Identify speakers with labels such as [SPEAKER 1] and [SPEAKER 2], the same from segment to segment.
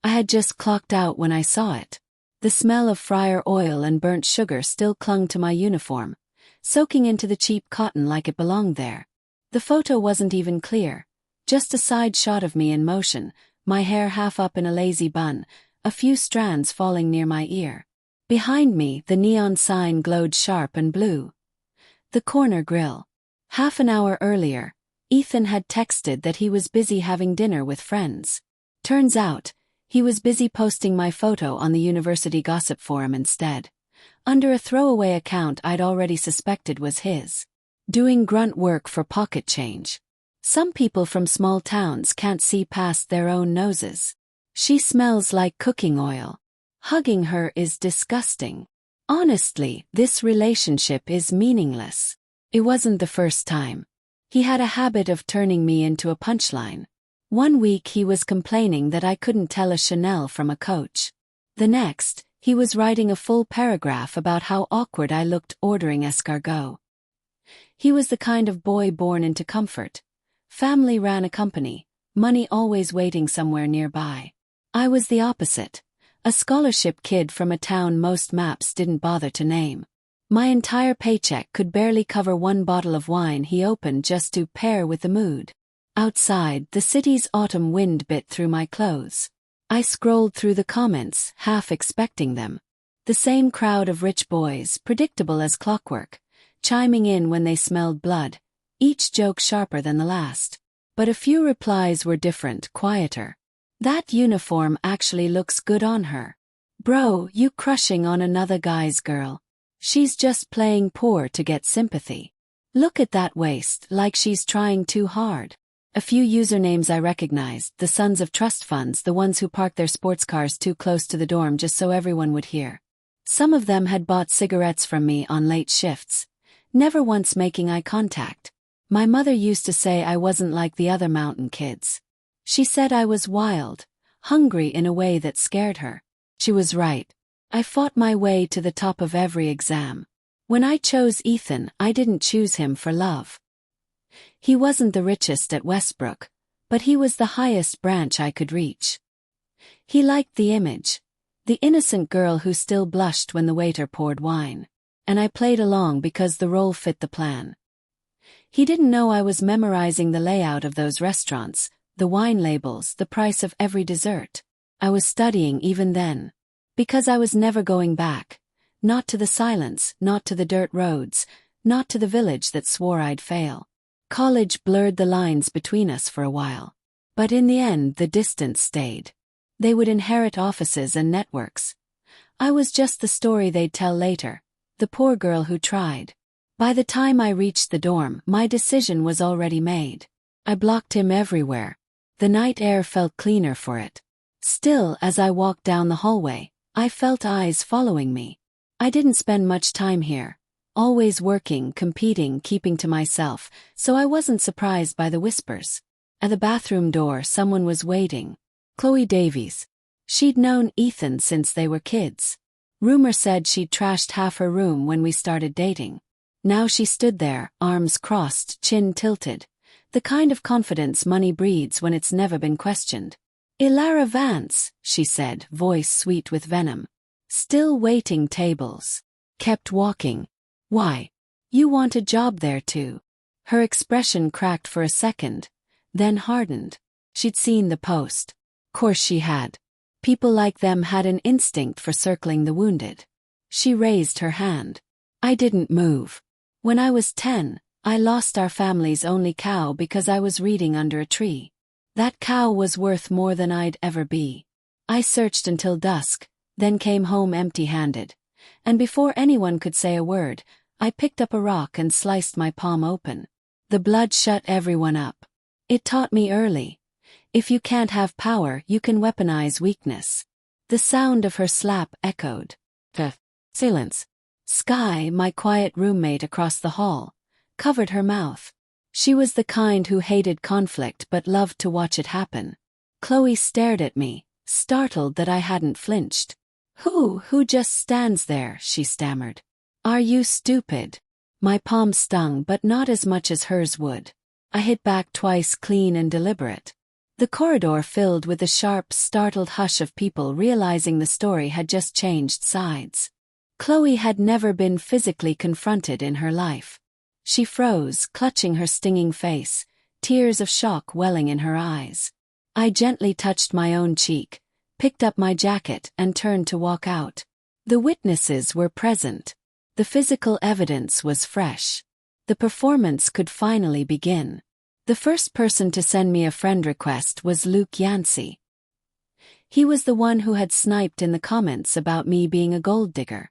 [SPEAKER 1] I had just clocked out when I saw it. The smell of fryer oil and burnt sugar still clung to my uniform, soaking into the cheap cotton like it belonged there. The photo wasn't even clear, just a side shot of me in motion, my hair half up in a lazy bun, a few strands falling near my ear. Behind me, the neon sign glowed sharp and blue. The corner grill. Half an hour earlier, Ethan had texted that he was busy having dinner with friends. Turns out, he was busy posting my photo on the university gossip forum instead, under a throwaway account I'd already suspected was his. Doing grunt work for pocket change. Some people from small towns can't see past their own noses. She smells like cooking oil. Hugging her is disgusting. Honestly, this relationship is meaningless. It wasn't the first time. He had a habit of turning me into a punchline. One week he was complaining that I couldn't tell a Chanel from a Coach. The next, he was writing a full paragraph about how awkward I looked ordering escargot. He was the kind of boy born into comfort. Family ran a company, money always waiting somewhere nearby. I was the opposite, a scholarship kid from a town most maps didn't bother to name. My entire paycheck could barely cover one bottle of wine he opened just to pair with the mood. Outside, the city's autumn wind bit through my clothes. I scrolled through the comments, half expecting them. The same crowd of rich boys, predictable as clockwork, chiming in when they smelled blood, each joke sharper than the last. But a few replies were different, quieter. That uniform actually looks good on her. Bro, you crushing on another guy's girl. She's just playing poor to get sympathy. Look at that waist, like she's trying too hard. A few usernames I recognized, the sons of trust funds, the ones who parked their sports cars too close to the dorm just so everyone would hear. Some of them had bought cigarettes from me on late shifts, never once making eye contact. My mother used to say I wasn't like the other mountain kids. She said I was wild, hungry in a way that scared her. She was right. I fought my way to the top of every exam. When I chose Ethan, I didn't choose him for love. He wasn't the richest at Westbrook, but he was the highest branch I could reach. He liked the image, the innocent girl who still blushed when the waiter poured wine, and I played along because the role fit the plan. He didn't know I was memorizing the layout of those restaurants, the wine labels, the price of every dessert. I was studying even then. Because I was never going back. Not to the silence, not to the dirt roads, not to the village that swore I'd fail. College blurred the lines between us for a while. But in the end the distance stayed. They would inherit offices and networks. I was just the story they'd tell later, the poor girl who tried. By the time I reached the dorm, my decision was already made. I blocked him everywhere. The night air felt cleaner for it. Still, as I walked down the hallway, I felt eyes following me. I didn't spend much time here. Always working, competing, keeping to myself, so I wasn't surprised by the whispers. At the bathroom door, someone was waiting. Chloe Davies. She'd known Ethan since they were kids. Rumor said she'd trashed half her room when we started dating. Now she stood there, arms crossed, chin tilted. The kind of confidence money breeds when it's never been questioned. "Elara Vance," she said, voice sweet with venom. "Still waiting tables." Kept walking. "Why? You want a job there too." Her expression cracked for a second, then hardened. She'd seen the post. Course she had. People like them had an instinct for circling the wounded. She raised her hand. I didn't move. When I was 10, I lost our family's only cow because I was reading under a tree. That cow was worth more than I'd ever be. I searched until dusk, then came home empty-handed. And before anyone could say a word, I picked up a rock and sliced my palm open. The blood shut everyone up. It taught me early. If you can't have power, you can weaponize weakness. The sound of her slap echoed. Silence. Sky, my quiet roommate across the hall, covered her mouth. She was the kind who hated conflict but loved to watch it happen. Chloe stared at me, startled that I hadn't flinched. Who just stands there?" she stammered. "Are you stupid?" My palm stung but not as much as hers would. I hit back twice, clean and deliberate. The corridor filled with the sharp, startled hush of people realizing the story had just changed sides. Chloe had never been physically confronted in her life. She froze, clutching her stinging face, tears of shock welling in her eyes. I gently touched my own cheek, picked up my jacket, and turned to walk out. The witnesses were present. The physical evidence was fresh. The performance could finally begin. The first person to send me a friend request was Lucian Yancey. He was the one who had sniped in the comments about me being a gold digger.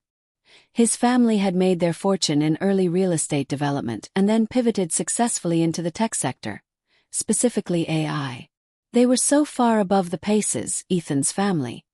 [SPEAKER 1] His family had made their fortune in early real estate development and then pivoted successfully into the tech sector, specifically AI. They were so far above the paces, Ethan's family,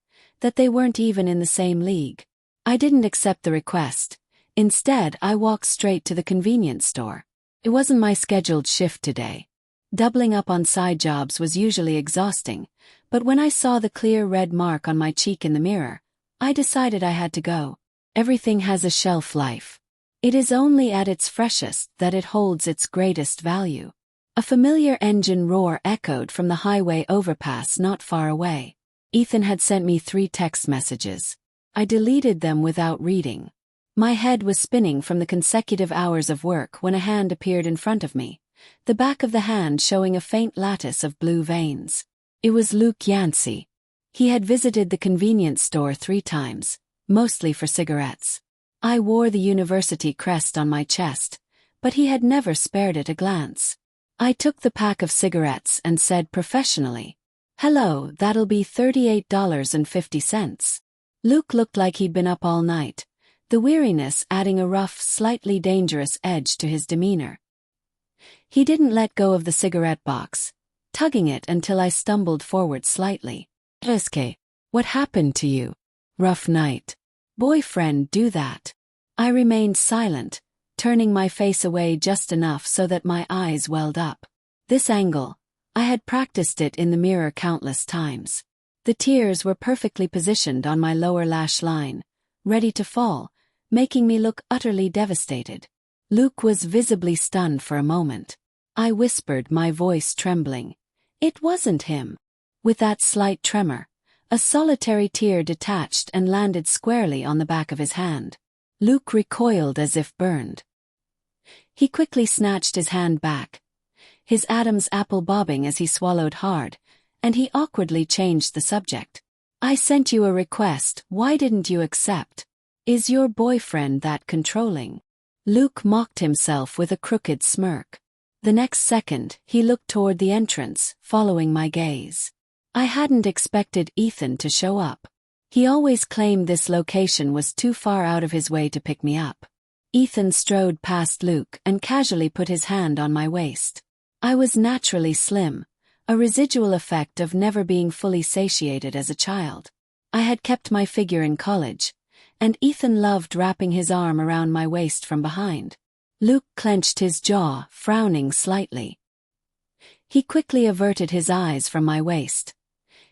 [SPEAKER 1] that they weren't even in the same league. I didn't accept the request. Instead, I walked straight to the convenience store. It wasn't my scheduled shift today. Doubling up on side jobs was usually exhausting, but when I saw the clear red mark on my cheek in the mirror, I decided I had to go. Everything has a shelf life. It is only at its freshest that it holds its greatest value. A familiar engine roar echoed from the highway overpass not far away. Ethan had sent me 3 text messages. I deleted them without reading. My head was spinning from the consecutive hours of work when a hand appeared in front of me, the back of the hand showing a faint lattice of blue veins. It was Lucian Yancey. He had visited the convenience store 3 times, mostly for cigarettes. I wore the university crest on my chest, but he had never spared it a glance. I took the pack of cigarettes and said professionally, "Hello, that'll be $38.50. Luke looked like he'd been up all night, the weariness adding a rough, slightly dangerous edge to his demeanor. He didn't let go of the cigarette box, tugging it until I stumbled forward slightly. "Eske, what happened to you? Rough night. Boyfriend do that." I remained silent, turning my face away just enough so that my eyes welled up. This angle, I had practiced it in the mirror countless times. The tears were perfectly positioned on my lower lash line, ready to fall, making me look utterly devastated. Luke was visibly stunned for a moment. I whispered, my voice trembling, "It wasn't him." With that slight tremor, a solitary tear detached and landed squarely on the back of his hand. Luke recoiled as if burned. He quickly snatched his hand back, his Adam's apple bobbing as he swallowed hard, and he awkwardly changed the subject. "I sent you a request, why didn't you accept? Is your boyfriend that controlling?" Luke mocked himself with a crooked smirk. The next second, he looked toward the entrance, following my gaze. I hadn't expected Ethan to show up. He always claimed this location was too far out of his way to pick me up. Ethan strode past Luke and casually put his hand on my waist. I was naturally slim, a residual effect of never being fully satiated as a child. I had kept my figure in college, and Ethan loved wrapping his arm around my waist from behind. Luke clenched his jaw, frowning slightly. He quickly averted his eyes from my waist,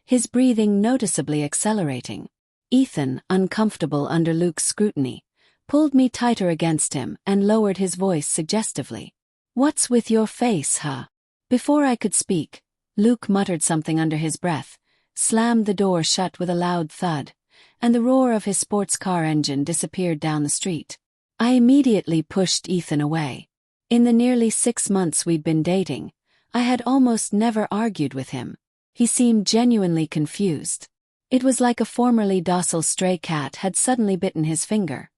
[SPEAKER 1] his breathing noticeably accelerating. Ethan, uncomfortable under Luke's scrutiny, pulled me tighter against him and lowered his voice suggestively. "What's with your face, huh?" Before I could speak, Luke muttered something under his breath, slammed the door shut with a loud thud, and the roar of his sports car engine disappeared down the street. I immediately pushed Ethan away. In the nearly 6 months we'd been dating, I had almost never argued with him. He seemed genuinely confused. It was like a formerly docile stray cat had suddenly bitten his finger.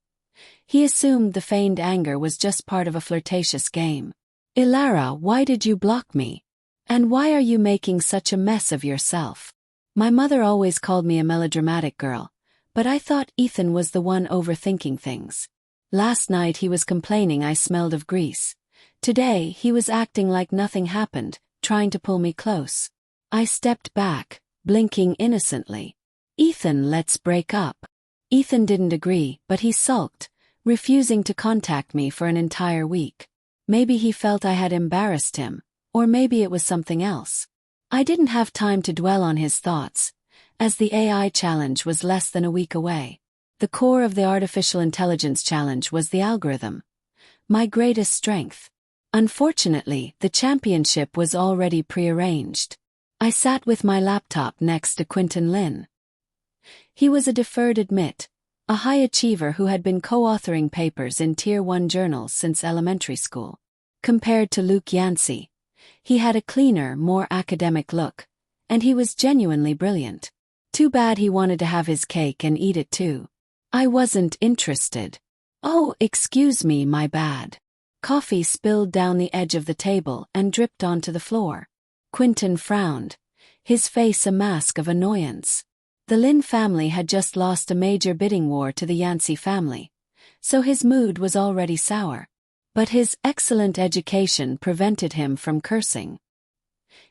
[SPEAKER 1] He assumed the feigned anger was just part of a flirtatious game. "Elara, why did you block me? And why are you making such a mess of yourself?" My mother always called me a melodramatic girl, but I thought Ethan was the one overthinking things. Last night he was complaining I smelled of grease. Today he was acting like nothing happened, trying to pull me close. I stepped back, blinking innocently. "Ethan, let's break up." Ethan didn't agree, but he sulked, refusing to contact me for an entire week. Maybe he felt I had embarrassed him, or maybe it was something else. I didn't have time to dwell on his thoughts, as the AI challenge was less than a week away. The core of the artificial intelligence challenge was the algorithm, my greatest strength. Unfortunately, the championship was already prearranged. I sat with my laptop next to Quinton Lin. He was a deferred admit, a high achiever who had been co-authoring papers in Tier 1 journals since elementary school. Compared to Lucian Yancey, he had a cleaner, more academic look, and he was genuinely brilliant. Too bad he wanted to have his cake and eat it too. I wasn't interested. Oh, excuse me, my bad. Coffee spilled down the edge of the table and dripped onto the floor. Quinton frowned, his face a mask of annoyance. The Lin family had just lost a major bidding war to the Yancey family, so his mood was already sour. But his excellent education prevented him from cursing.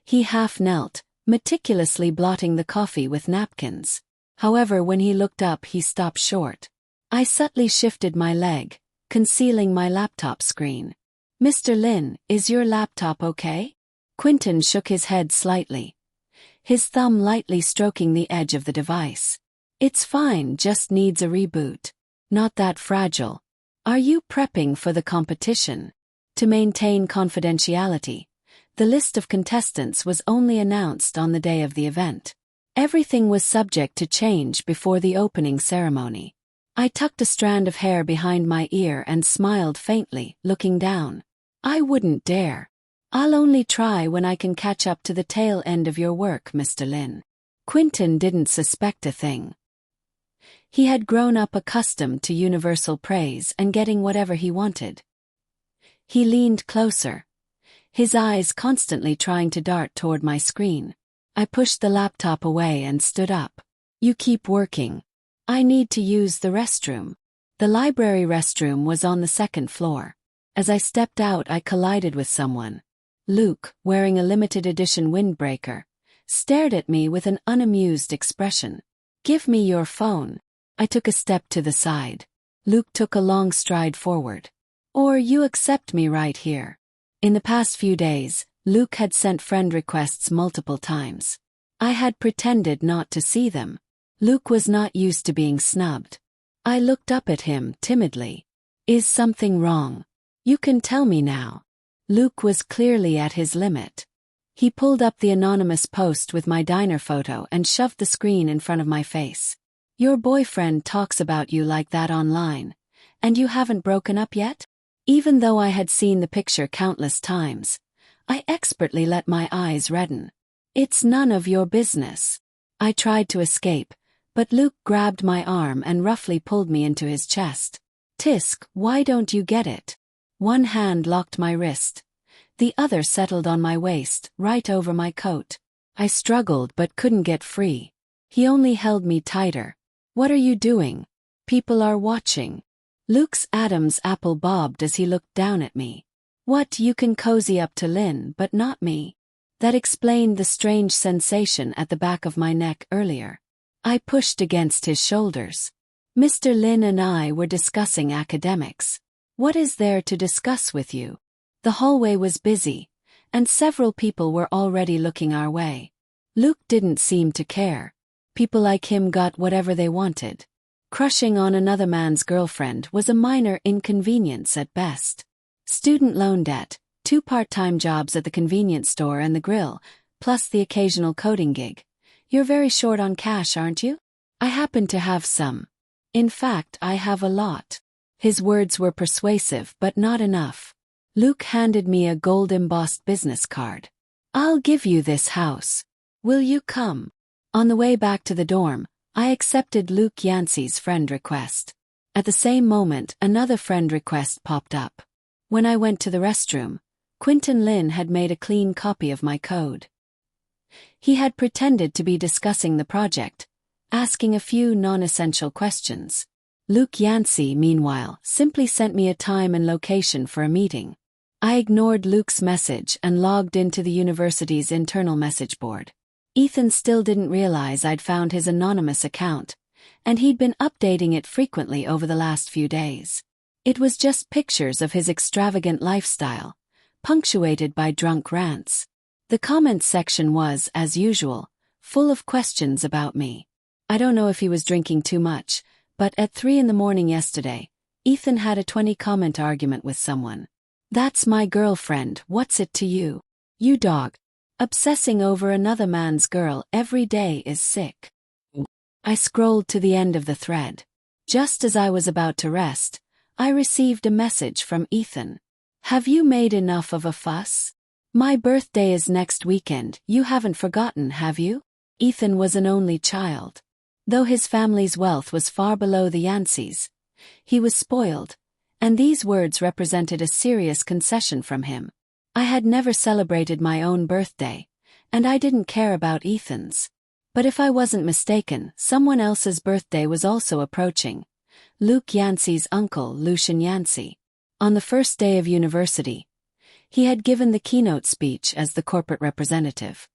[SPEAKER 1] He half knelt, meticulously blotting the coffee with napkins. However, when he looked up, he stopped short. I subtly shifted my leg, concealing my laptop screen. Mr. Lin, is your laptop okay? Quinton shook his head slightly, his thumb lightly stroking the edge of the device. It's fine, just needs a reboot. Not that fragile. Are you prepping for the competition? To maintain confidentiality, the list of contestants was only announced on the day of the event. Everything was subject to change before the opening ceremony. I tucked a strand of hair behind my ear and smiled faintly, looking down. I wouldn't dare. I'll only try when I can catch up to the tail end of your work, Mr. Lin. Quinton didn't suspect a thing. He had grown up accustomed to universal praise and getting whatever he wanted. He leaned closer, his eyes constantly trying to dart toward my screen. I pushed the laptop away and stood up. You keep working. I need to use the restroom. The library restroom was on the second floor. As I stepped out, I collided with someone. Luke, wearing a limited edition windbreaker, stared at me with an unamused expression. Give me your phone. I took a step to the side. Luke took a long stride forward. Or you accept me right here. In the past few days, Luke had sent friend requests multiple times. I had pretended not to see them. Luke was not used to being snubbed. I looked up at him timidly. Is something wrong? You can tell me now. Luke was clearly at his limit. He pulled up the anonymous post with my diner photo and shoved the screen in front of my face. Your boyfriend talks about you like that online, and you haven't broken up yet? Even though I had seen the picture countless times, I expertly let my eyes redden. It's none of your business. I tried to escape, but Luke grabbed my arm and roughly pulled me into his chest. Tisk, why don't you get it? One hand locked my wrist. The other settled on my waist, right over my coat. I struggled but couldn't get free. He only held me tighter. What are you doing? People are watching. Luke's Adam's apple bobbed as he looked down at me. What, you can cozy up to Lin but not me? That explained the strange sensation at the back of my neck earlier. I pushed against his shoulders. Mr. Lin and I were discussing academics. What is there to discuss with you? The hallway was busy, and several people were already looking our way. Luke didn't seem to care. People like him got whatever they wanted. Crushing on another man's girlfriend was a minor inconvenience at best. Student loan debt, 2 part-time jobs at the convenience store and the grill, plus the occasional coding gig. You're very short on cash, aren't you? I happen to have some. In fact, I have a lot. His words were persuasive but not enough. Luke handed me a gold-embossed business card. I'll give you this house. Will you come? On the way back to the dorm, I accepted Lucian Yancey's friend request. At the same moment, another friend request popped up. When I went to the restroom, Quinton Lin had made a clean copy of my code. He had pretended to be discussing the project, asking a few non-essential questions. Lucian Yancey, meanwhile, simply sent me a time and location for a meeting. I ignored Luke's message and logged into the university's internal message board. Ethan still didn't realize I'd found his anonymous account, and he'd been updating it frequently over the last few days. It was just pictures of his extravagant lifestyle, punctuated by drunk rants. The comments section was, as usual, full of questions about me. I don't know if he was drinking too much, but at 3 a.m. yesterday, Ethan had a 20-comment argument with someone. That's my girlfriend, what's it to you? You dog. Obsessing over another man's girl every day is sick. I scrolled to the end of the thread. Just as I was about to rest, I received a message from Ethan. Have you made enough of a fuss? My birthday is next weekend, you haven't forgotten, have you? Ethan was an only child. Though his family's wealth was far below the Yanceys, he was spoiled, and these words represented a serious concession from him. I had never celebrated my own birthday, and I didn't care about Ethan's. But if I wasn't mistaken, someone else's birthday was also approaching. Luke Yancey's uncle, Lucian Yancey. On the first day of university, he had given the keynote speech as the corporate representative.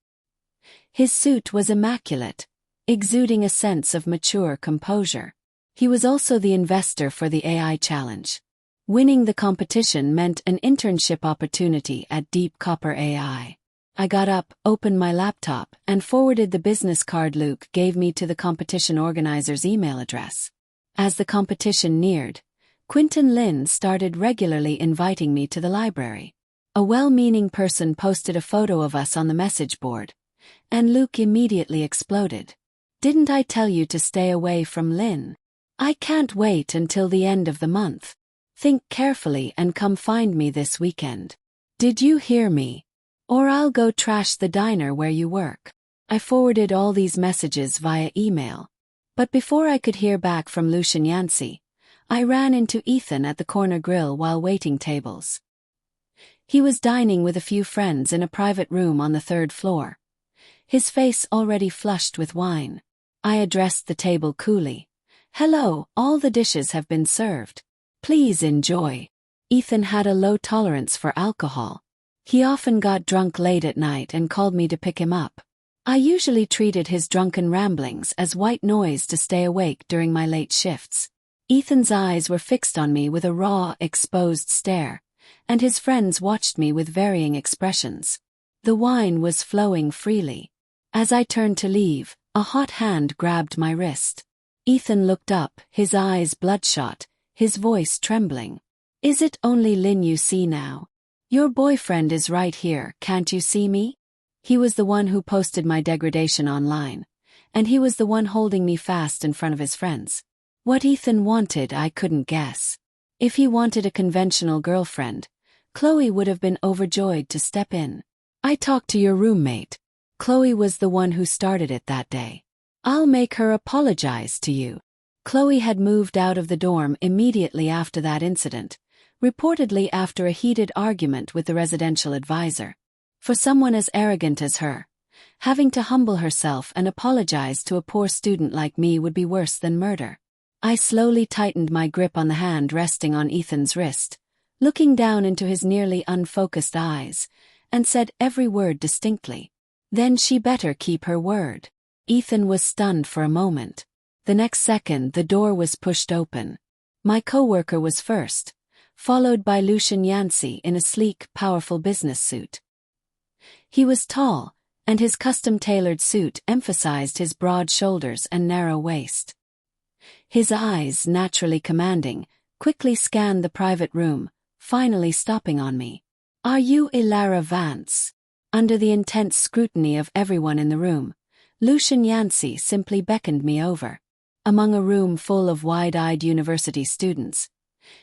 [SPEAKER 1] His suit was immaculate, exuding a sense of mature composure. He was also the investor for the AI challenge. Winning the competition meant an internship opportunity at Deep Copper AI. I got up, opened my laptop, and forwarded the business card Luke gave me to the competition organizer's email address. As the competition neared, Quinton Lin started regularly inviting me to the library. A well-meaning person posted a photo of us on the message board, and Luke immediately exploded. Didn't I tell you to stay away from Lin? I can't wait until the end of the month. Think carefully and come find me this weekend. Did you hear me? Or I'll go trash the diner where you work. I forwarded all these messages via email. But before I could hear back from Lucian Yancey, I ran into Ethan at the corner grill while waiting tables. He was dining with a few friends in a private room on the third floor, his face already flushed with wine. I addressed the table coolly. Hello, all the dishes have been served. Please enjoy. Ethan had a low tolerance for alcohol. He often got drunk late at night and called me to pick him up. I usually treated his drunken ramblings as white noise to stay awake during my late shifts. Ethan's eyes were fixed on me with a raw, exposed stare, and his friends watched me with varying expressions. The wine was flowing freely. As I turned to leave, a hot hand grabbed my wrist. Ethan looked up, his eyes bloodshot, his voice trembling. Is it only Lin you see now? Your boyfriend is right here, can't you see me? He was the one who posted my degradation online, and he was the one holding me fast in front of his friends. What Ethan wanted I couldn't guess. If he wanted a conventional girlfriend, Chloe would have been overjoyed to step in. I talked to your roommate. Chloe was the one who started it that day. I'll make her apologize to you. Chloe had moved out of the dorm immediately after that incident, reportedly after a heated argument with the residential advisor. For someone as arrogant as her, having to humble herself and apologize to a poor student like me would be worse than murder. I slowly tightened my grip on the hand resting on Ethan's wrist, looking down into his nearly unfocused eyes, and said every word distinctly. Then she better keep her word. Ethan was stunned for a moment. The next second the door was pushed open. My coworker was first, followed by Lucian Yancey in a sleek, powerful business suit. He was tall, and his custom-tailored suit emphasized his broad shoulders and narrow waist. His eyes, naturally commanding, quickly scanned the private room, finally stopping on me. Are you Elara Vance? Under the intense scrutiny of everyone in the room, Lucian Yancey simply beckoned me over. Among a room full of wide-eyed university students,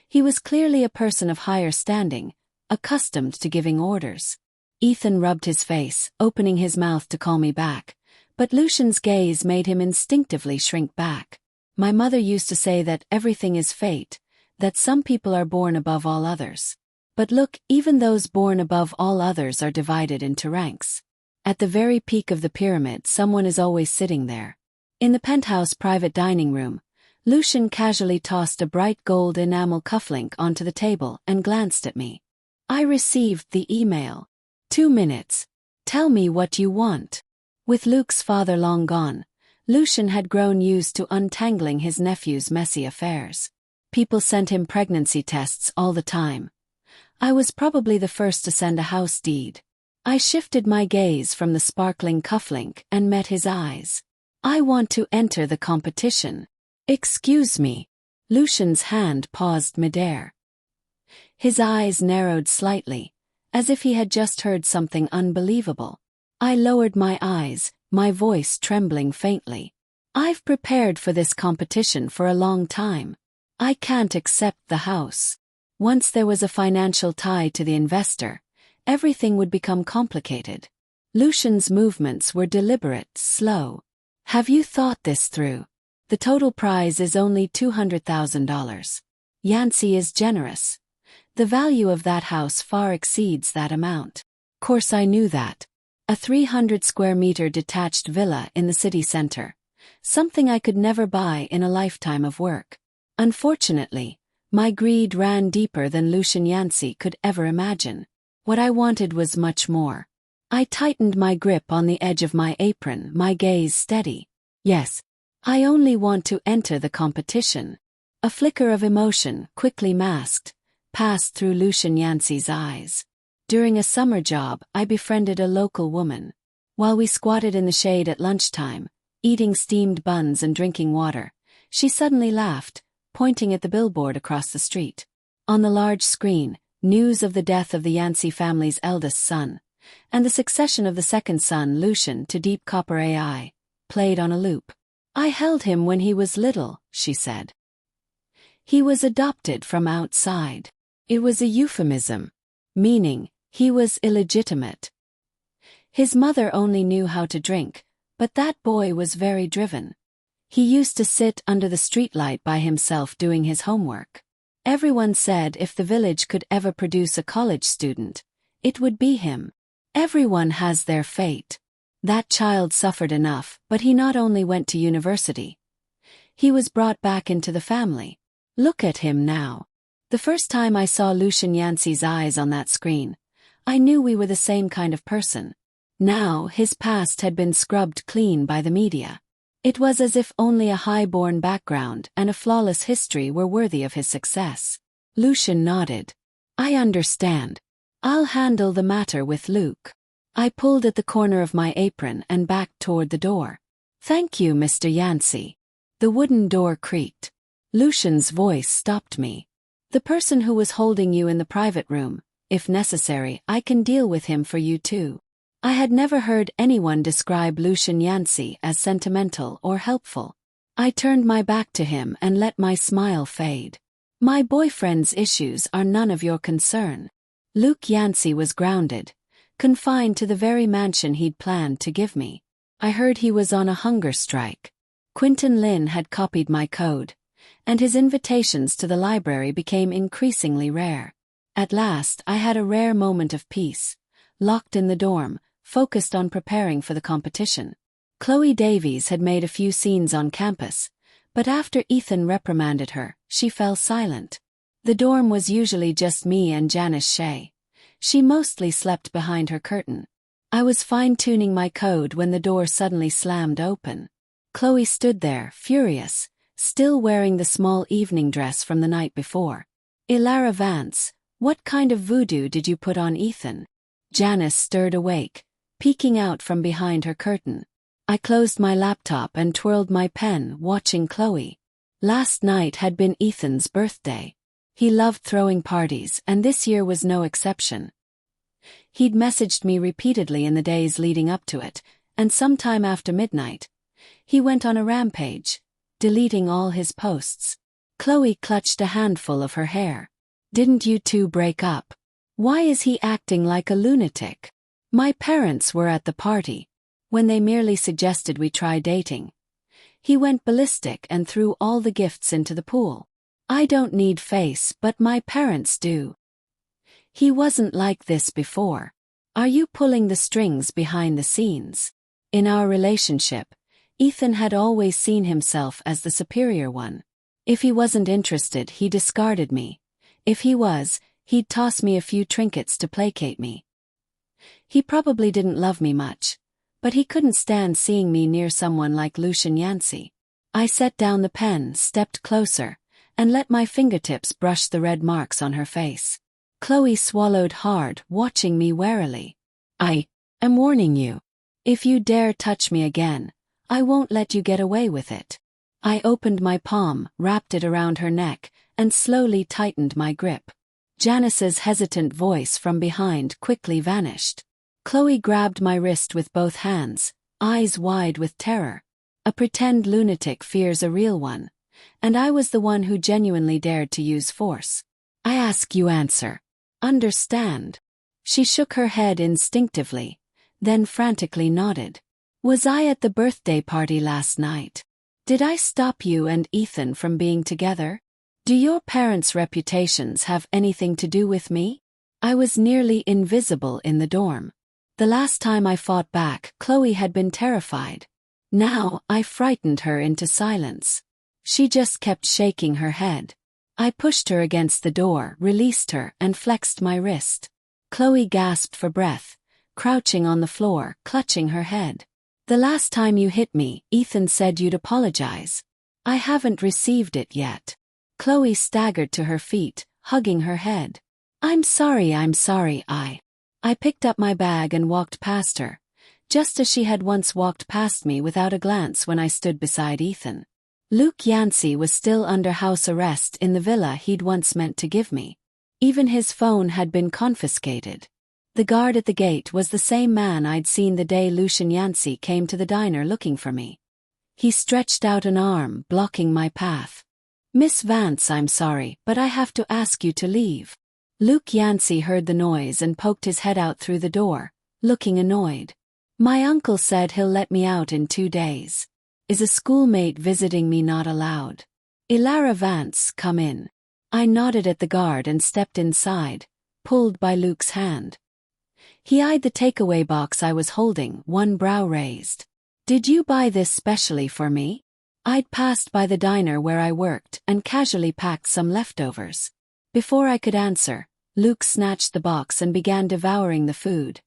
[SPEAKER 1] he was clearly a person of higher standing, accustomed to giving orders. Ethan rubbed his face, opening his mouth to call me back, but Lucian's gaze made him instinctively shrink back. My mother used to say that everything is fate, that some people are born above all others. But look, even those born above all others are divided into ranks. At the very peak of the pyramid, someone is always sitting there. In the penthouse private dining room, Lucian casually tossed a bright gold enamel cufflink onto the table and glanced at me. I received the email. 2 minutes. Tell me what you want. With Luke's father long gone, Lucian had grown used to untangling his nephew's messy affairs. People sent him pregnancy tests all the time. I was probably the first to send a house deed. I shifted my gaze from the sparkling cufflink and met his eyes. I want to enter the competition. Excuse me. Lucian's hand paused midair. His eyes narrowed slightly, as if he had just heard something unbelievable. I lowered my eyes, my voice trembling faintly. I've prepared for this competition for a long time. I can't accept the house. Once there was a financial tie to the investor, everything would become complicated. Lucian's movements were deliberate, slow. Have you thought this through? The total prize is only $200,000. Yancey is generous. The value of that house far exceeds that amount. Of course I knew that. A 300-square-meter detached villa in the city center. Something I could never buy in a lifetime of work. Unfortunately, my greed ran deeper than Lucian Yancey could ever imagine. What I wanted was much more. I tightened my grip on the edge of my apron, my gaze steady. Yes, I only want to enter the competition. A flicker of emotion, quickly masked, passed through Lucian Yancey's eyes. During a summer job, I befriended a local woman. While we squatted in the shade at lunchtime, eating steamed buns and drinking water, she suddenly laughed, pointing at the billboard across the street. On the large screen, news of the death of the Yancey family's eldest son, and the succession of the second son, Lucian, to Deep Copper AI, played on a loop. I held him when he was little, she said. He was adopted from outside. It was a euphemism, meaning he was illegitimate. His mother only knew how to drink, but that boy was very driven. He used to sit under the streetlight by himself doing his homework. Everyone said if the village could ever produce a college student, it would be him. Everyone has their fate. That child suffered enough, but he not only went to university. He was brought back into the family. Look at him now. The first time I saw Lucian Yancey's eyes on that screen, I knew we were the same kind of person. Now his past had been scrubbed clean by the media. It was as if only a high-born background and a flawless history were worthy of his success. Lucian nodded. I understand. I'll handle the matter with Luke. I pulled at the corner of my apron and backed toward the door. Thank you, Mr. Yancey. The wooden door creaked. Lucian's voice stopped me. The person who was holding you in the private room, if necessary, I can deal with him for you too. I had never heard anyone describe Lucian Yancey as sentimental or helpful. I turned my back to him and let my smile fade. My boyfriend's issues are none of your concern. Luke Yancey was grounded, confined to the very mansion he'd planned to give me. I heard he was on a hunger strike. Quinton Lin had copied my code, and his invitations to the library became increasingly rare. At last I had a rare moment of peace, locked in the dorm, focused on preparing for the competition. Chloe Davies had made a few scenes on campus, but after Ethan reprimanded her, she fell silent. The dorm was usually just me and Janice Shea. She mostly slept behind her curtain. I was fine-tuning my code when the door suddenly slammed open. Chloe stood there, furious, still wearing the small evening dress from the night before. Elara Vance, what kind of voodoo did you put on Ethan? Janice stirred awake, peeking out from behind her curtain. I closed my laptop and twirled my pen, watching Chloe. Last night had been Ethan's birthday. He loved throwing parties, and this year was no exception. He'd messaged me repeatedly in the days leading up to it, and sometime after midnight, he went on a rampage, deleting all his posts. Chloe clutched a handful of her hair. Didn't you two break up? Why is he acting like a lunatic? My parents were at the party. When they merely suggested we try dating, he went ballistic and threw all the gifts into the pool. I don't need face, but my parents do. He wasn't like this before. Are you pulling the strings behind the scenes? In our relationship, Ethan had always seen himself as the superior one. If he wasn't interested, he discarded me. If he was, he'd toss me a few trinkets to placate me. He probably didn't love me much, but he couldn't stand seeing me near someone like Lucian Yancey. I set down the pen, stepped closer, and let my fingertips brush the red marks on her face. Chloe swallowed hard, watching me warily. I am warning you. If you dare touch me again, I won't let you get away with it. I opened my palm, wrapped it around her neck, and slowly tightened my grip. Janice's hesitant voice from behind quickly vanished. Chloe grabbed my wrist with both hands, eyes wide with terror. A pretend lunatic fears a real one, and I was the one who genuinely dared to use force. I ask you answer. Understand? She shook her head instinctively, then frantically nodded. Was I at the birthday party last night? Did I stop you and Ethan from being together? Do your parents' reputations have anything to do with me? I was nearly invisible in the dorm. The last time I fought back, Chloe had been terrified. Now, I frightened her into silence. She just kept shaking her head. I pushed her against the door, released her, and flexed my wrist. Chloe gasped for breath, crouching on the floor, clutching her head. The last time you hit me, Ethan said you'd apologize. I haven't received it yet. Chloe staggered to her feet, hugging her head. I'm sorry. I picked up my bag and walked past her, just as she had once walked past me without a glance when I stood beside Ethan. Luke Yancey was still under house arrest in the villa he'd once meant to give me. Even his phone had been confiscated. The guard at the gate was the same man I'd seen the day Lucian Yancey came to the diner looking for me. He stretched out an arm, blocking my path. Miss Vance, I'm sorry, but I have to ask you to leave. Luke Yancey heard the noise and poked his head out through the door, looking annoyed. My uncle said he'll let me out in 2 days. Is a schoolmate visiting me not allowed? Elara Vance, come in. I nodded at the guard and stepped inside, pulled by Luke's hand. He eyed the takeaway box I was holding, one brow raised. Did you buy this specially for me? I'd passed by the diner where I worked and casually packed some leftovers. Before I could answer, Luke snatched the box and began devouring the food.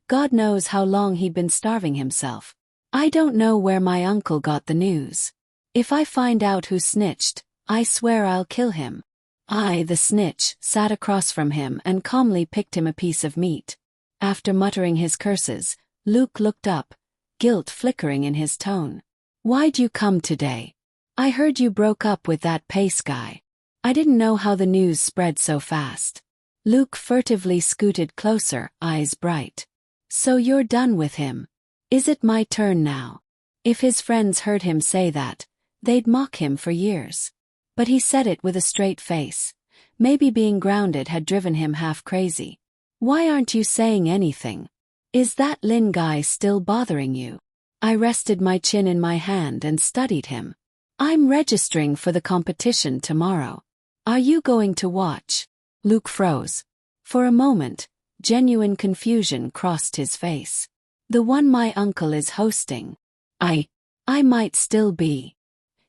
[SPEAKER 1] God knows how long he'd been starving himself. I don't know where my uncle got the news. If I find out who snitched, I swear I'll kill him. I, the snitch, sat across from him and calmly picked him a piece of meat. After muttering his curses, Luke looked up, guilt flickering in his tone. Why'd you come today? I heard you broke up with that Pace guy. I didn't know how the news spread so fast. Luke furtively scooted closer, eyes bright. So you're done with him? Is it my turn now? If his friends heard him say that, they'd mock him for years. But he said it with a straight face. Maybe being grounded had driven him half crazy. Why aren't you saying anything? Is that Lynn guy still bothering you? I rested my chin in my hand and studied him. I'm registering for the competition tomorrow. Are you going to watch? Luke froze. For a moment, genuine confusion crossed his face. The one my uncle is hosting. I might still be.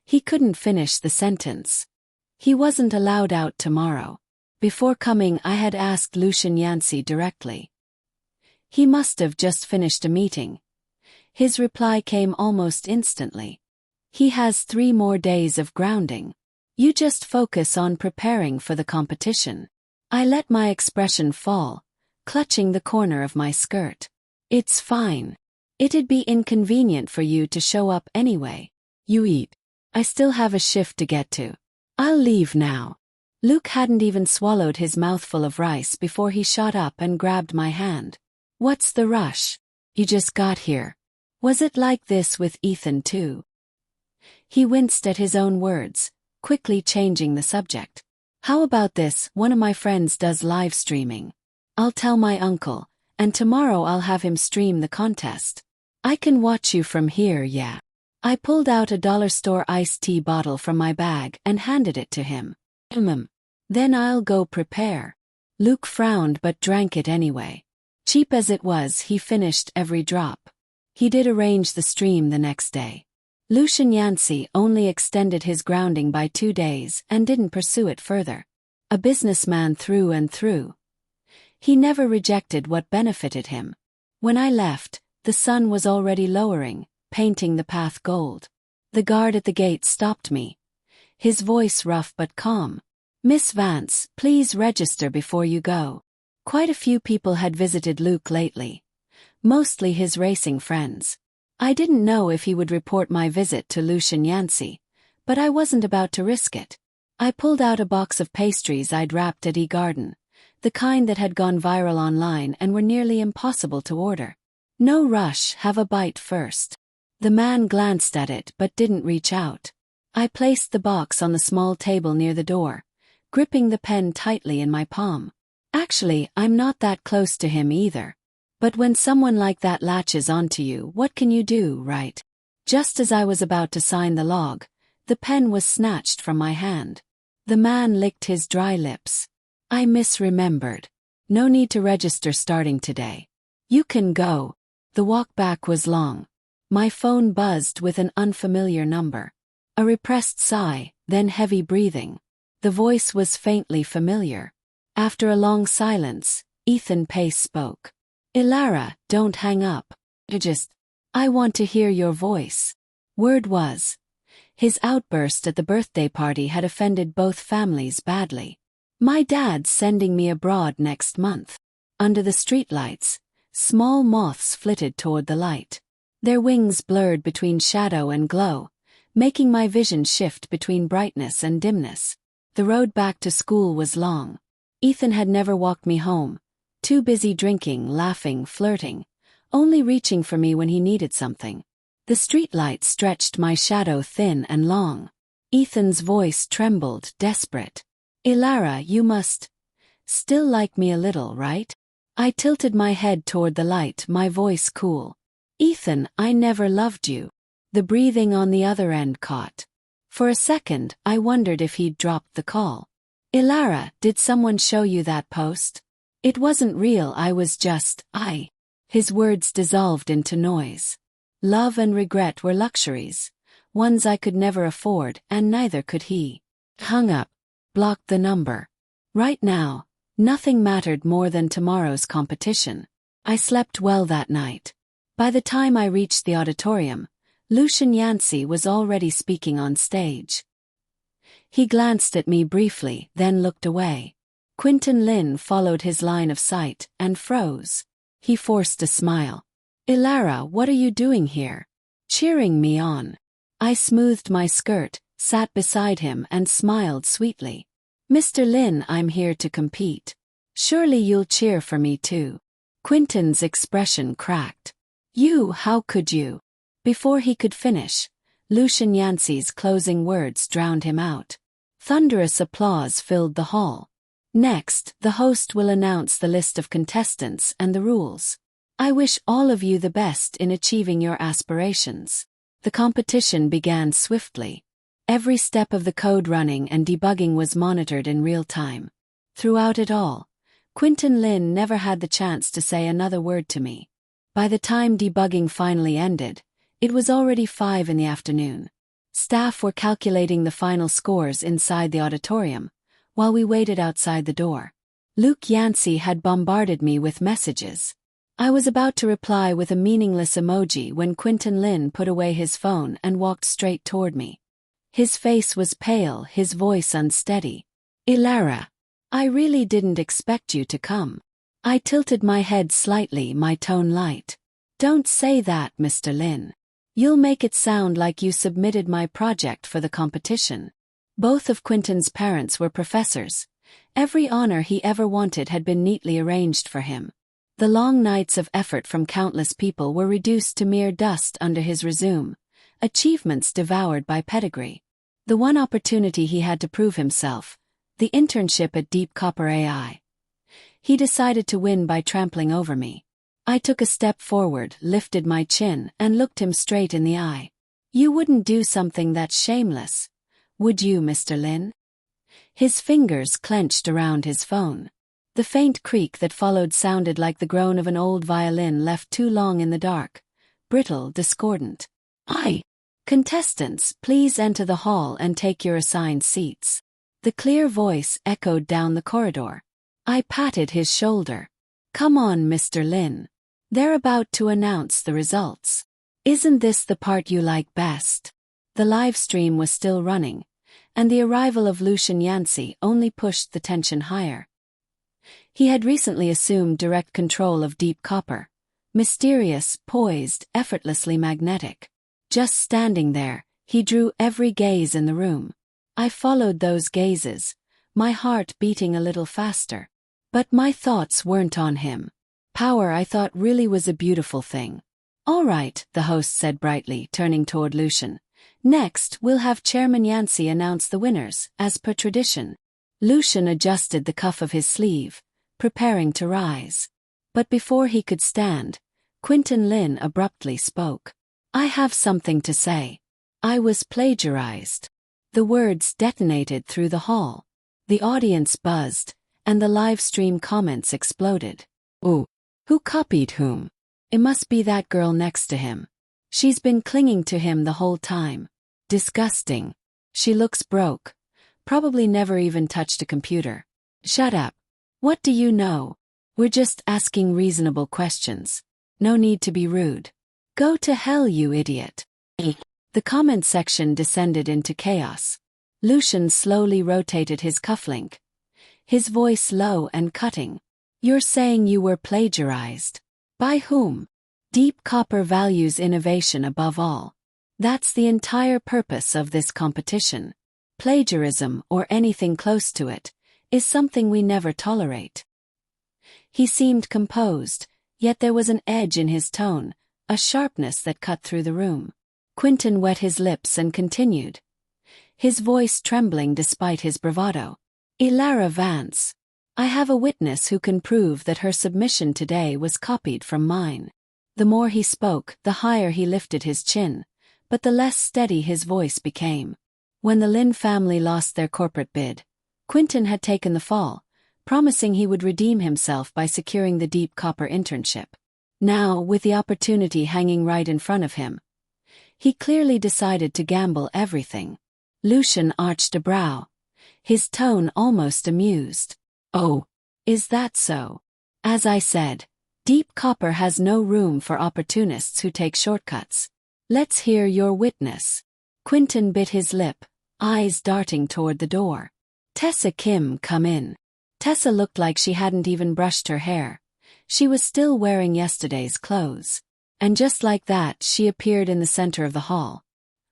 [SPEAKER 1] He couldn't finish the sentence. He wasn't allowed out tomorrow. Before coming, I had asked Lucian Yancey directly. He must have just finished a meeting. His reply came almost instantly. He has 3 more days of grounding. You just focus on preparing for the competition. I let my expression fall, clutching the corner of my skirt. It's fine. It'd be inconvenient for you to show up anyway. You eat. I still have a shift to get to. I'll leave now. Luke hadn't even swallowed his mouthful of rice before he shot up and grabbed my hand. What's the rush? You just got here. Was it like this with Ethan too? He winced at his own words, quickly changing the subject. How about this? One of my friends does live streaming. I'll tell my uncle, and tomorrow I'll have him stream the contest. I can watch you from here, yeah. I pulled out a dollar store iced tea bottle from my bag and handed it to him. Then I'll go prepare. Luke frowned but drank it anyway. Cheap as it was, he finished every drop. He did arrange the stream the next day. Lucian Yancey only extended his grounding by 2 days and didn't pursue it further. A businessman through and through. He never rejected what benefited him. When I left, the sun was already lowering, painting the path gold. The guard at the gate stopped me. His voice rough but calm. Miss Vance, please register before you go. Quite a few people had visited Luke lately. Mostly his racing friends. I didn't know if he would report my visit to Lucian Yancey, but I wasn't about to risk it. I pulled out a box of pastries I'd wrapped at E-Garden, the kind that had gone viral online and were nearly impossible to order. No rush, have a bite first. The man glanced at it but didn't reach out. I placed the box on the small table near the door, gripping the pen tightly in my palm. Actually, I'm not that close to him either. But when someone like that latches onto you, what can you do, right? Just as I was about to sign the log, the pen was snatched from my hand. The man licked his dry lips. I misremembered. No need to register starting today. You can go. The walk back was long. My phone buzzed with an unfamiliar number. A repressed sigh, then heavy breathing. The voice was faintly familiar. After a long silence, Ethan Pace spoke. Elara, don't hang up. I want to hear your voice. Word was. His outburst at the birthday party had offended both families badly. My dad's sending me abroad next month. Under the streetlights, small moths flitted toward the light. Their wings blurred between shadow and glow, making my vision shift between brightness and dimness. The road back to school was long. Ethan had never walked me home, too busy drinking, laughing, flirting, only reaching for me when he needed something. The streetlight stretched my shadow thin and long. Ethan's voice trembled, desperate. Elara, you must still like me a little, right? I tilted my head toward the light, my voice cool. Ethan, I never loved you. The breathing on the other end caught. For a second, I wondered if he'd dropped the call. Elara, did someone show you that post? It wasn't real, I was just, His words dissolved into noise. Love and regret were luxuries, ones I could never afford, and neither could he. Hung up. Blocked the number. Right now, nothing mattered more than tomorrow's competition. I slept well that night. By the time I reached the auditorium, Lucian Yancey was already speaking on stage. He glanced at me briefly, then looked away. Quinton Lin followed his line of sight and froze. He forced a smile. Elara, what are you doing here? Cheering me on. I smoothed my skirt, sat beside him and smiled sweetly. Mr. Lin, I'm here to compete. Surely you'll cheer for me too. Quinton's expression cracked. You, how could you? Before he could finish, Lucian Yancey's closing words drowned him out. Thunderous applause filled the hall. Next, the host will announce the list of contestants and the rules. I wish all of you the best in achieving your aspirations. The competition began swiftly. Every step of the code running and debugging was monitored in real time. Throughout it all, Quinton Lin never had the chance to say another word to me. By the time debugging finally ended, it was already 5 p.m. Staff were calculating the final scores inside the auditorium, while we waited outside the door. Luke Yancey had bombarded me with messages. I was about to reply with a meaningless emoji when Quinton Lin put away his phone and walked straight toward me. His face was pale, his voice unsteady. Elara, I really didn't expect you to come. I tilted my head slightly, my tone light. Don't say that, Mr. Lin. You'll make it sound like you submitted my project for the competition. Both of Quinton's parents were professors. Every honor he ever wanted had been neatly arranged for him. The long nights of effort from countless people were reduced to mere dust under his resume, achievements devoured by pedigree. The one opportunity he had to prove himself, the internship at Deep Copper AI. He decided to win by trampling over me. I took a step forward, lifted my chin, and looked him straight in the eye. You wouldn't do something that shameless, would you, Mr. Lin? His fingers clenched around his phone. The faint creak that followed sounded like the groan of an old violin left too long in the dark, brittle, discordant. Contestants, please enter the hall and take your assigned seats. The clear voice echoed down the corridor. I patted his shoulder. Come on, Mr. Lin. They're about to announce the results. Isn't this the part you like best? The live stream was still running, and the arrival of Lucian Yancey only pushed the tension higher. He had recently assumed direct control of Deep Copper. Mysterious, poised, effortlessly magnetic. Just standing there, he drew every gaze in the room. I followed those gazes, my heart beating a little faster. But my thoughts weren't on him. Power, I thought, really was a beautiful thing. All right, the host said brightly, turning toward Lucian. Next, we'll have Chairman Yancey announce the winners, as per tradition. Lucian adjusted the cuff of his sleeve, preparing to rise. But before he could stand, Quinton Lin abruptly spoke. I have something to say. I was plagiarized. The words detonated through the hall. The audience buzzed, and the live stream comments exploded. Ooh, who copied whom? It must be that girl next to him. She's been clinging to him the whole time. Disgusting. She looks broke. Probably never even touched a computer. Shut up. What do you know? We're just asking reasonable questions. No need to be rude. Go to hell, you idiot. The comment section descended into chaos. Lucian slowly rotated his cufflink, his voice low and cutting. You're saying you were plagiarized? By whom? Deep Copper values innovation above all. That's the entire purpose of this competition. Plagiarism, or anything close to it, is something we never tolerate. He seemed composed, yet there was an edge in his tone, a sharpness that cut through the room. Quinton wet his lips and continued, his voice trembling despite his bravado. Elara Vance. I have a witness who can prove that her submission today was copied from mine. The more he spoke, the higher he lifted his chin, but the less steady his voice became. When the Lin family lost their corporate bid, Quinton had taken the fall, promising he would redeem himself by securing the Deep Copper internship. Now, with the opportunity hanging right in front of him, he clearly decided to gamble everything. Lucian arched a brow, his tone almost amused. Oh, is that so? As I said, Deep Copper has no room for opportunists who take shortcuts. Let's hear your witness. Quinton bit his lip, eyes darting toward the door. Tessa Kim, come in. Tessa looked like she hadn't even brushed her hair. She was still wearing yesterday's clothes. And just like that, she appeared in the center of the hall.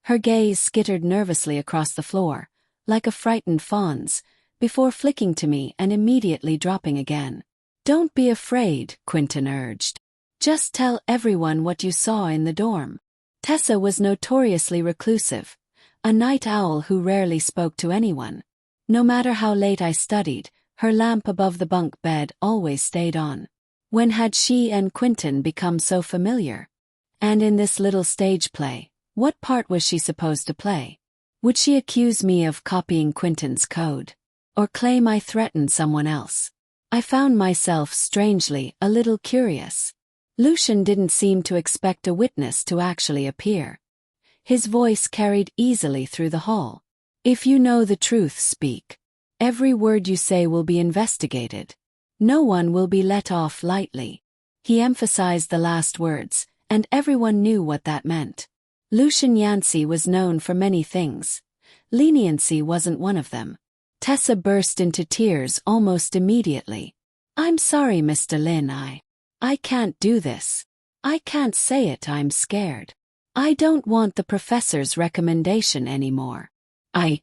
[SPEAKER 1] Her gaze skittered nervously across the floor, like a frightened fawn's, before flicking to me and immediately dropping again. Don't be afraid, Quinton urged. Just tell everyone what you saw in the dorm. Tessa was notoriously reclusive, a night owl who rarely spoke to anyone. No matter how late I studied, her lamp above the bunk bed always stayed on. When had she and Quinton become so familiar? And in this little stage play, what part was she supposed to play? Would she accuse me of copying Quinton's code? Or claim I threatened someone else? I found myself strangely a little curious. Lucian didn't seem to expect a witness to actually appear. His voice carried easily through the hall. If you know the truth, speak. Every word you say will be investigated. No one will be let off lightly. He emphasized the last words, and everyone knew what that meant. Lucian Yancey was known for many things. Leniency wasn't one of them. Tessa burst into tears almost immediately. I'm sorry, Mr. Lin, I can't do this. I can't say it, I'm scared. I don't want the professor's recommendation anymore. I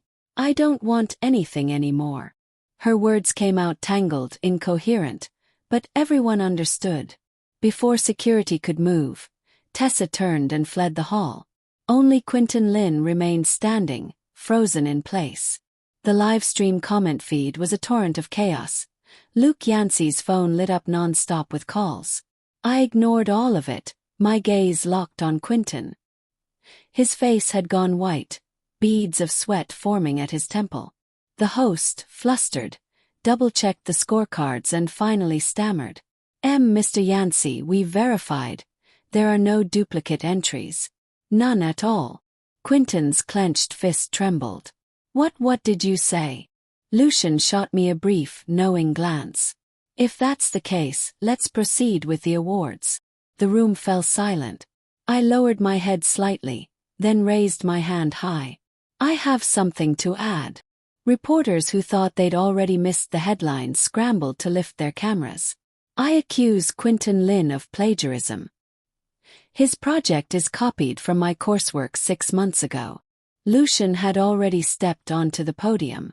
[SPEAKER 1] don't want anything anymore. Her words came out tangled, incoherent, but everyone understood. Before security could move, Tessa turned and fled the hall. Only Quinton Lin remained standing, frozen in place. The livestream comment feed was a torrent of chaos. Luke Yancey's phone lit up non-stop with calls. I ignored all of it, my gaze locked on Quinton. His face had gone white, beads of sweat forming at his temple. The host, flustered, double-checked the scorecards and finally stammered. Mr. Yancey, we verified. There are no duplicate entries. None at all. Quinton's clenched fist trembled. What did you say? Lucian shot me a brief, knowing glance. If that's the case, let's proceed with the awards. The room fell silent. I lowered my head slightly, then raised my hand high. I have something to add. Reporters who thought they'd already missed the headlines scrambled to lift their cameras. I accuse Quinton Lin of plagiarism. His project is copied from my coursework 6 months ago. Lucian had already stepped onto the podium.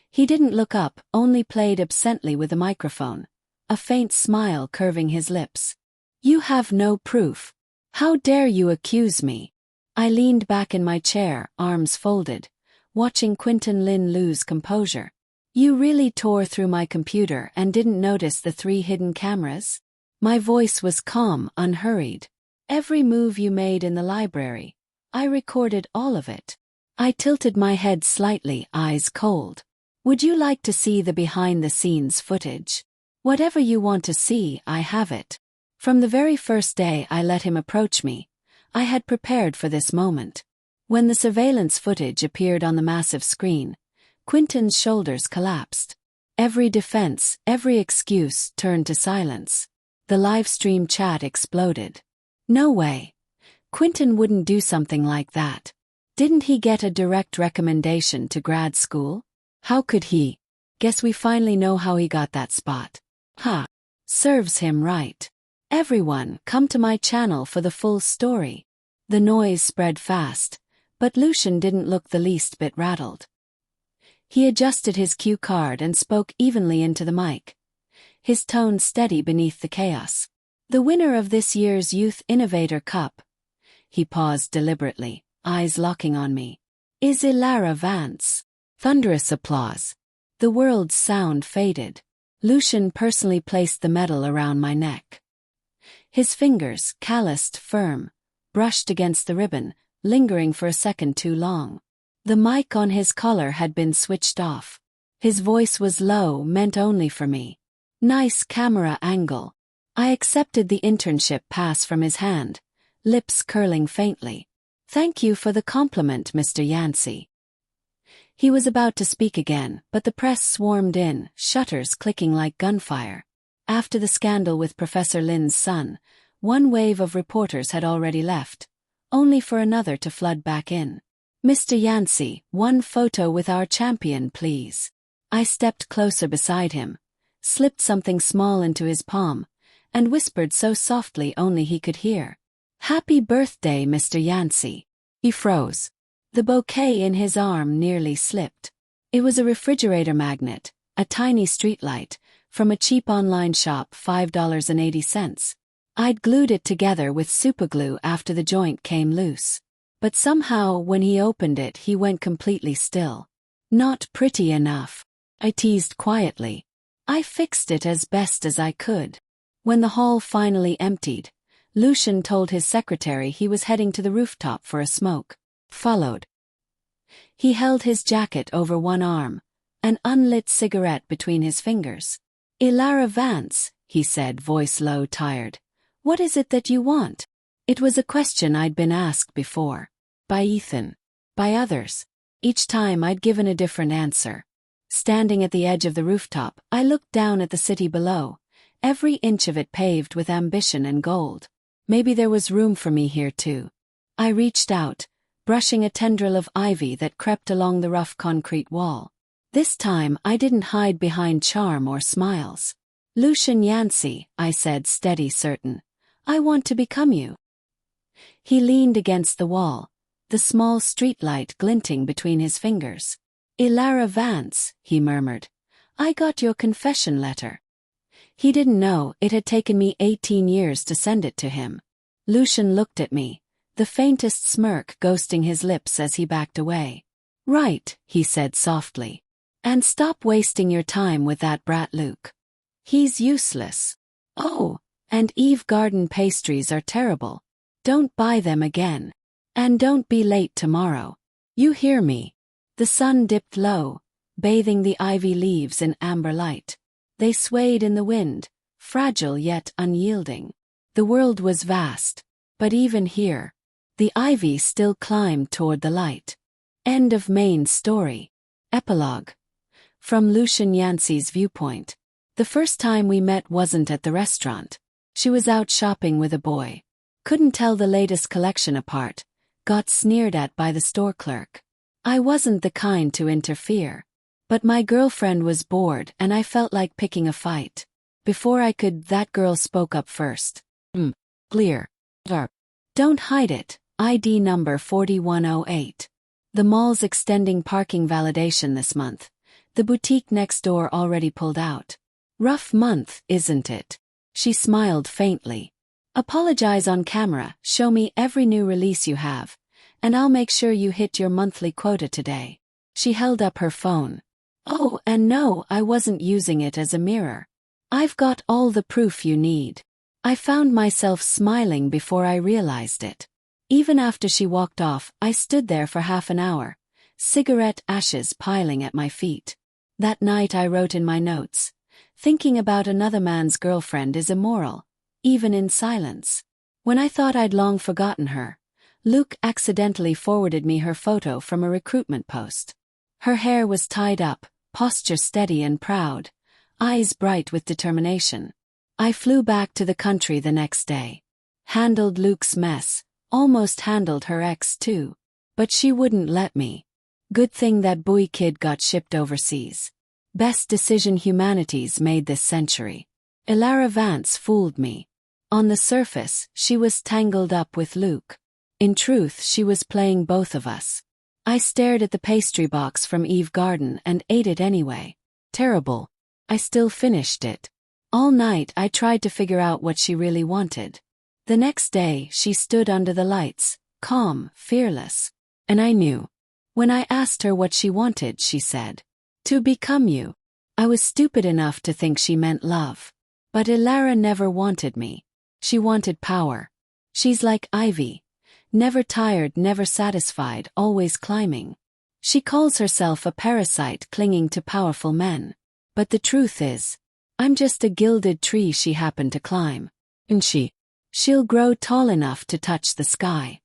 [SPEAKER 1] He didn't look up, only played absently with the microphone, a faint smile curving his lips. You have no proof. How dare you accuse me? I leaned back in my chair, arms folded, watching Quinton Lin lose composure. You really tore through my computer and didn't notice the 3 hidden cameras? My voice was calm, unhurried. Every move you made in the library. I recorded all of it. I tilted my head slightly, eyes cold. Would you like to see the behind-the-scenes footage? Whatever you want to see, I have it. From the very first day I let him approach me, I had prepared for this moment. When the surveillance footage appeared on the massive screen, Quinton's shoulders collapsed. Every defense, every excuse turned to silence. The live-stream chat exploded. No way. Quinton wouldn't do something like that. Didn't he get a direct recommendation to grad school? How could he? Guess we finally know how he got that spot. Ha! Serves him right. Everyone, come to my channel for the full story. The noise spread fast, but Lucian didn't look the least bit rattled. He adjusted his cue card and spoke evenly into the mic, his tone steady beneath the chaos. The winner of this year's Youth Innovator Cup, he paused deliberately, eyes locking on me, is Elara Vance. Thunderous applause. The world's sound faded. Lucian personally placed the medal around my neck. His fingers, calloused, firm, brushed against the ribbon, lingering for a second too long. The mic on his collar had been switched off. His voice was low, meant only for me. Nice camera angle. I accepted the internship pass from his hand, lips curling faintly. Thank you for the compliment, Mr. Yancey. He was about to speak again, but the press swarmed in, shutters clicking like gunfire. After the scandal with Professor Lin's son, one wave of reporters had already left, only for another to flood back in. Mr. Yancey, one photo with our champion, please. I stepped closer beside him, slipped something small into his palm, and whispered so softly only he could hear. Happy birthday, Mr. Yancey. He froze. The bouquet in his arm nearly slipped. It was a refrigerator magnet, a tiny streetlight, from a cheap online shop, $5.80. I'd glued it together with superglue after the joint came loose. But somehow when he opened it he went completely still. Not pretty enough. I teased quietly. I fixed it as best as I could. When the hall finally emptied, Lucian told his secretary he was heading to the rooftop for a smoke. Followed. He held his jacket over one arm, an unlit cigarette between his fingers. Elara Vance, he said, voice low, tired. What is it that you want? It was a question I'd been asked before. By Ethan. By others. Each time I'd given a different answer. Standing at the edge of the rooftop, I looked down at the city below, every inch of it paved with ambition and gold. Maybe there was room for me here too. I reached out, brushing a tendril of ivy that crept along the rough concrete wall. This time I didn't hide behind charm or smiles. Lucian Yancey, I said, steady, certain. I want to become you. He leaned against the wall, the small streetlight glinting between his fingers. Elara Vance, he murmured. I got your confession letter. He didn't know it had taken me 18 years to send it to him. Lucian looked at me, the faintest smirk ghosting his lips as he backed away. Right, he said softly. And stop wasting your time with that brat Luke. He's useless. Oh, and Eve Garden pastries are terrible. Don't buy them again. And don't be late tomorrow. You hear me? The sun dipped low, bathing the ivy leaves in amber light. They swayed in the wind, fragile yet unyielding. The world was vast, but even here, the ivy still climbed toward the light. End of main story. Epilogue. From Lucian Yancey's viewpoint. The first time we met wasn't at the restaurant. She was out shopping with a boy. Couldn't tell the latest collection apart. Got sneered at by the store clerk. I wasn't the kind to interfere. But my girlfriend was bored and I felt like picking a fight. Before I could, that girl spoke up first. Clear. Don't hide it. ID number 4108. The mall's extending parking validation this month. The boutique next door already pulled out. Rough month, isn't it? She smiled faintly. Apologize on camera, show me every new release you have, and I'll make sure you hit your monthly quota today. She held up her phone. Oh, and no, I wasn't using it as a mirror. I've got all the proof you need. I found myself smiling before I realized it. Even after she walked off, I stood there for half an hour, cigarette ashes piling at my feet. That night I wrote in my notes, thinking about another man's girlfriend is immoral, even in silence. When I thought I'd long forgotten her, Luke accidentally forwarded me her photo from a recruitment post. Her hair was tied up, posture steady and proud, eyes bright with determination. I flew back to the country the next day. Handled Luke's mess, almost handled her ex too. But she wouldn't let me. Good thing that boy kid got shipped overseas. Best decision humanity's made this century. Elara Vance fooled me. On the surface, she was tangled up with Luke. In truth, she was playing both of us. I stared at the pastry box from Eve Garden and ate it anyway. Terrible. I still finished it. All night I tried to figure out what she really wanted. The next day she stood under the lights, calm, fearless. And I knew. When I asked her what she wanted, she said, "To become you." I was stupid enough to think she meant love. But Elara never wanted me. She wanted power. She's like Ivy. Never tired, never satisfied, always climbing. She calls herself a parasite clinging to powerful men. But the truth is, I'm just a gilded tree she happened to climb. And she'll grow tall enough to touch the sky.